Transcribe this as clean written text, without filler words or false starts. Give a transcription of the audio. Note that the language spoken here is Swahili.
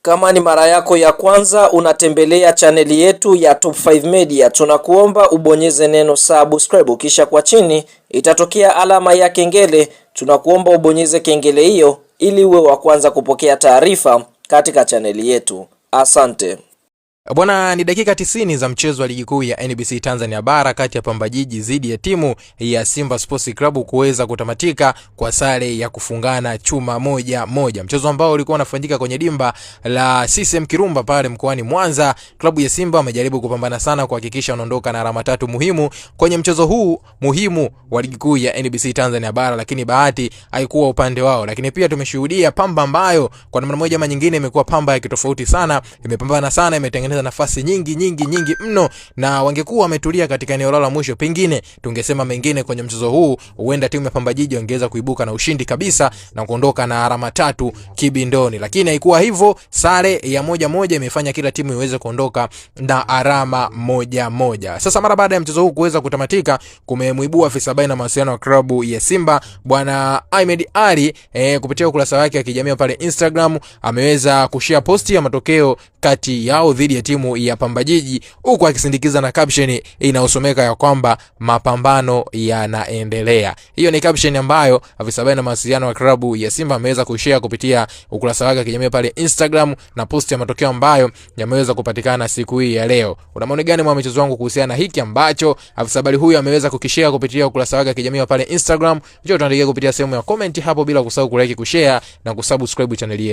Kama ni mara yako ya kwanza unatembelea chaneli yetu ya Top 5 Media, tunakuomba ubonyeze neno subscribe, kisha kwa chini itatokea alama ya kengele. Tunakuomba ubonyeze kengele hiyo ili uwe wa kwanza kupokea taarifa katika chaneli yetu. Asante. Bwana, ni dakika 90 za mchezo wa ligi kuu ya NBC Tanzania Bara kati ya Pamba Jiji dhidi ya timu ya Simba Sports Club kuweza kutamatika kwa sare ya kufungana chuma moja. Mchezo ambao ulikuwa unafanyika kwenye dimba la CCM Kirumba pale mkoani Mwanza. Klabu ya Simba wamejaribu kupambana sana kuhakikisha wanaondoka na alama 3 muhimu kwenye mchezo huu muhimu wa ligi kuu ya NBC Tanzania Bara, lakini bahati haikuwa upande wao. Lakini pia tumeshuhudia Pamba ambayo kwa namna moja ama nyingine imekuwa Pamba ya kitofauti sana, imepambana sana, imetengeneza nafasi nyingi mno, na wangekuwa wametulia katika eneo lao la mwisho, pengine tungesema mengine kwenye mchezo huu, huenda timu ya Pamba Jiji ongeza kuibuka na ushindi kabisa na kuondoka na alama 3 kibindoni. Lakini haikuwa hivyo. Sare ya moja imefanya kila timu iweze kuondoka na alama moja. Sasa mara baada ya mchezo huu kuweza kutamatika, kumemuibua afisa habari na mawasiliano wa klabu ya Simba Bwana Ahmed Ali kupitia ukurasa wake wa kijamii pale Instagram ameweza kushare posti ya matokeo kati yao dhidi ya timu ya Pamba Jiji, huku akisindikiza na caption inayosomeka ya kwamba mapambano yanaendelea. Hiyo ni caption ambayo afisa habari na mawasiliano wa klabu ya Simba ameweza kushare kupitia ukurasa wake wa kijamii pale Instagram, na posti ya matokeo ambayo yameweza kupatikana siku hii ya leo. Una maoni gani mwa mchezo wangu kuhusiana na hiki ambacho afisa habari huyu ameweza kukishare kupitia ukurasa wake wa kijamii pale Instagram? Njoo tuandikie kupitia sehemu ya comment hapo, bila kusahau kulike, kushare na kusubscribe channel yetu.